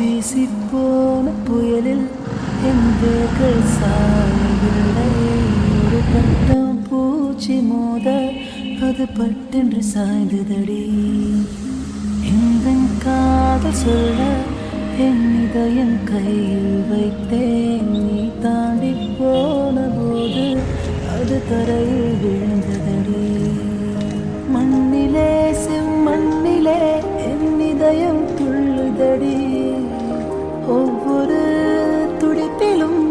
வீசிப்போன புயலில் என் வேர்கள் சாயவில்லை. ஒரு பட்டம் பூச்சி மோத அது பட்டென்று சாய்ந்ததடி. இந்த காதல் சொல்ல என் இதயம் கையில் வைத்தேன். நீ தாண்டி போன போது அது தரையில் விழுந்ததடி. மண்ணிலே செம்மண்ணிலே என் இதயம் துள்ளுதடி. ஒவ்வொரு துடிப்பிலும்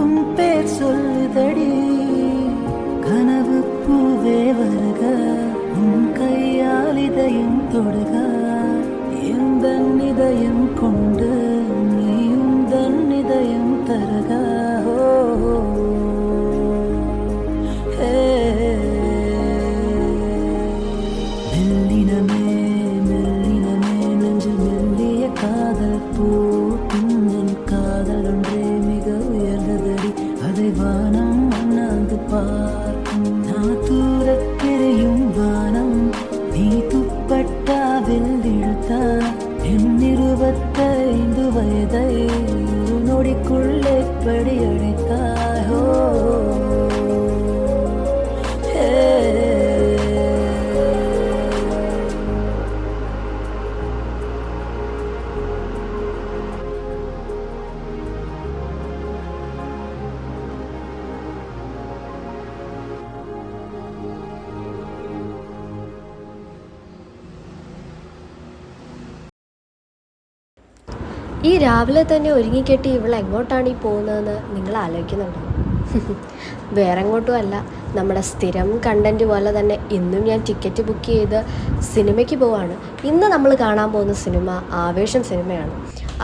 உன் பேர் சொல்லுதடி. கனவு பூவே வருக, உன் கையால் இதயம் தொடுக. எந்த இதயம் கொண்டு நீ உந்தன் இதயம் தருக. மெல்லினமே மெல்லினமே நெஞ்சில் மெல்லிய காதல் பூக்கும். என் காதல் ஒன்றே மிக உயர்ந்ததடி. அதை வானம் அண்ணாந்து பார்க்கும். நான் தூரத்தெரியும் வானம் நீ துப்பட்டாவில் இழுத்தா. என் 25 வயதை ஒரு நொடிக்குள்ளே படியடைத்தாயோ. ഈ രാവിലെ തന്നെ ഒരുങ്ങിക്കെട്ടി ഇവൾ എങ്ങോട്ടാണ് ഈ പോകുന്നതെന്ന് നിങ്ങൾ ആലോചിക്കുന്നുണ്ടോ? വേറെ എങ്ങോട്ടും അല്ല, നമ്മുടെ സ്ഥിരം കണ്ടൻറ്റ് പോലെ തന്നെ ഇന്നും ഞാൻ ടിക്കറ്റ് ബുക്ക് ചെയ്ത് സിനിമയ്ക്ക് പോവാണ്. ഇന്ന് നമ്മൾ കാണാൻ പോകുന്ന സിനിമ ആവേശം സിനിമയാണ്.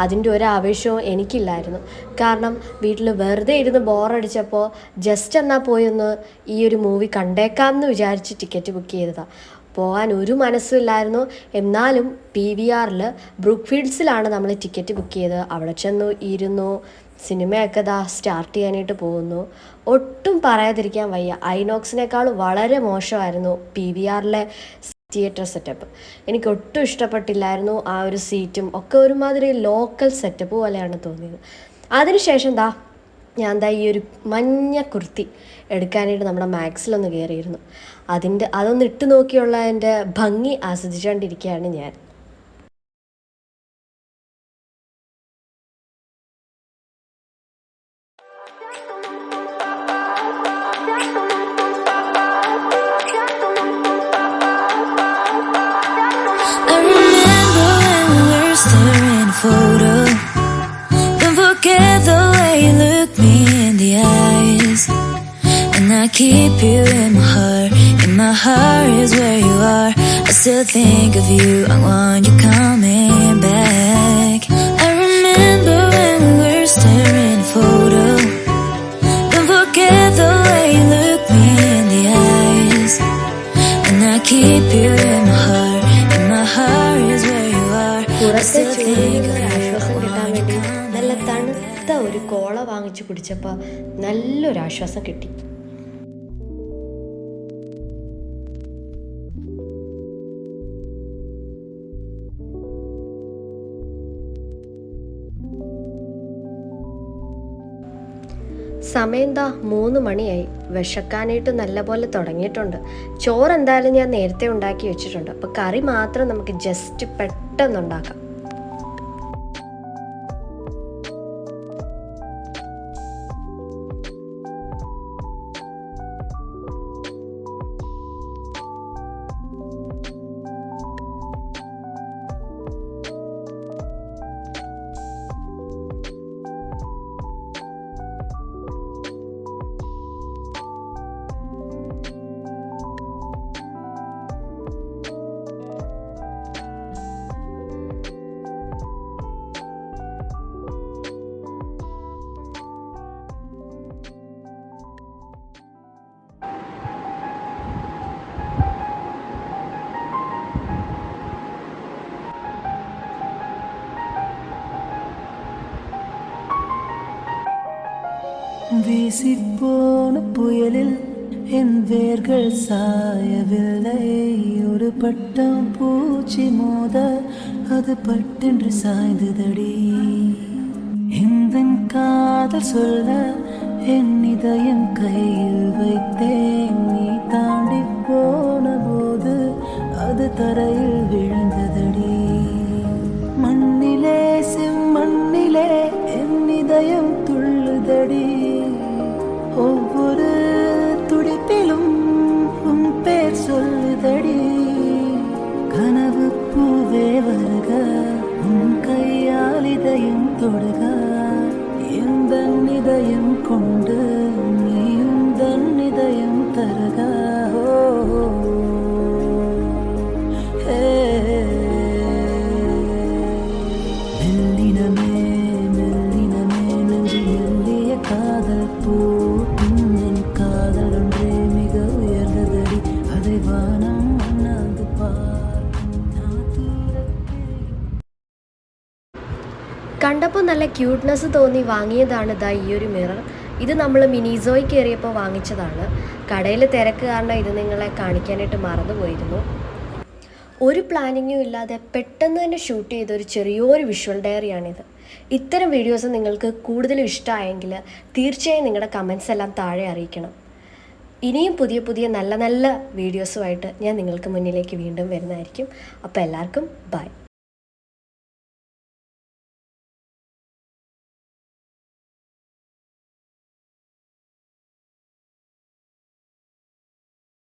അതിൻ്റെ ഒരു ആവേശവും എനിക്കില്ലായിരുന്നു. കാരണം വീട്ടിൽ വെറുതെ ഇരുന്ന് ബോറടിച്ചപ്പോൾ ജസ്റ്റ് എന്നാൽ പോയി ഒന്ന് ഈ ഒരു മൂവി കണ്ടേക്കാം എന്ന് വിചാരിച്ച് ടിക്കറ്റ് ബുക്ക് ചെയ്തതാണ്. പോകാൻ ഒരു മനസ്സുമില്ലായിരുന്നു. എന്നാലും PVRൽ ബ്രൂക്ക്ഫീൽഡ്സിലാണ് നമ്മൾ ടിക്കറ്റ് ബുക്ക് ചെയ്തത്. അവിടെ ചെന്നു ഇരുന്നു. സിനിമയൊക്കെ സ്റ്റാർട്ട് ചെയ്യാനായിട്ട് പോകുന്നു. ഒട്ടും പറയാതിരിക്കാൻ വയ്യ. ഐനോക്സിനേക്കാൾ വളരെ മോശമായിരുന്നു PVRലെ തിയേറ്റർ സെറ്റപ്പ്. എനിക്ക് ഒട്ടും ഇഷ്ടപ്പെട്ടില്ലായിരുന്നു. ആ ഒരു സീറ്റും ഒക്കെ ഒരുമാതിരി ലോക്കൽ സെറ്റപ്പ് പോലെയാണ് തോന്നിയത്. അതിനുശേഷം ഞാൻ ഈ ഒരു മഞ്ഞ കുർത്തി എടുക്കാനായിട്ട് നമ്മുടെ മാക്സിലൊന്ന് കയറിയിരുന്നു. അതൊന്ന് ഇട്ട് നോക്കിയുള്ള എൻ്റെ ഭംഗി ആസ്വദിച്ചുകൊണ്ടിരിക്കുകയാണ് ഞാൻ. I keep you in my heart is where you are. I still think of you, I want you coming back. I remember when we were staring photo. Don't forget the way you look me in the eyes. And I keep you in my heart is where you are. I still think of you, I want you coming back. നല്ല തണുത്ത ഒരു കോള വാങ്ങിച്ചു കുടിച്ചപ്പോൾ നല്ലൊരാശ്വാസം കിട്ടി. സമയം 3 മണിയായി. വിശക്കാനായിട്ട് നല്ലപോലെ തുടങ്ങിയിട്ടുണ്ട്. ചോറ് എന്തായാലും ഞാൻ നേരത്തെ ഉണ്ടാക്കി വെച്ചിട്ടുണ്ട്. അപ്പോൾ കറി മാത്രം നമുക്ക് ജസ്റ്റ് പെട്ടെന്നുണ്ടാക്കാം. வீசிப்போன புயலில் என் வேர்கள் சாயவில்லை. ஒரு பட்டம் பூச்சி மோத அது பட்டென்று சாய்ந்ததடி. இந்த காதல் சொல்ல என் இதயம் கையில் வைத்தேன். நீ தாண்டி போன போது அது தரையில் விழுந்ததடி. மண்ணிலே செம்மண்ணிலே என் இதயம் துள்ளுதடி. ஒவ்வொரு துடிப்பிலும் உன் பேர் சொல்லுதடி. கனவு பூவே வருக, உன் கையால் இதயம் தொடுக. எந்த இதயம் கொண்டு நீ உந்தன் இதயம் தருக. மெல்லினமே மெல்லினமே நெஞ்சில் மெல்லிய காதல் பூக்கும். என் காதல் ஒன்றே மிக உயர்ந்ததடி. அதை வானம் அண்ணாந்து பார்க்கும். நான் தூரத்தில் കണ്ടപ്പോൾ നല്ല ക്യൂട്ട്നെസ് തോന്നി വാങ്ങിയതാണ് ഇതാ ഈ ഒരു മിറർ. ഇത് നമ്മൾ മിനിസോയിൽ കയറിയപ്പോൾ വാങ്ങിച്ചതാണ്. കടയിൽ തിരക്ക് കാരണം ഇത് നിങ്ങളെ കാണിക്കാനായിട്ട് മറന്നുപോയിരുന്നു. ഒരു പ്ലാനിങ്ങും ഇല്ലാതെ പെട്ടെന്ന് തന്നെ ഷൂട്ട് ചെയ്ത ഒരു ചെറിയൊരു വിഷ്വൽ ഡയറിയാണിത്. ഇത്തരം വീഡിയോസ് നിങ്ങൾക്ക് കൂടുതലും ഇഷ്ടമായെങ്കിൽ തീർച്ചയായും നിങ്ങളുടെ കമൻസ് എല്ലാം താഴെ അറിയിക്കണം. ഇനിയും പുതിയ പുതിയ നല്ല നല്ല വീഡിയോസുമായിട്ട് ഞാൻ നിങ്ങൾക്ക് മുന്നിലേക്ക് വീണ്ടും വരുന്നതായിരിക്കും. അപ്പോൾ എല്ലാവർക്കും ബൈ.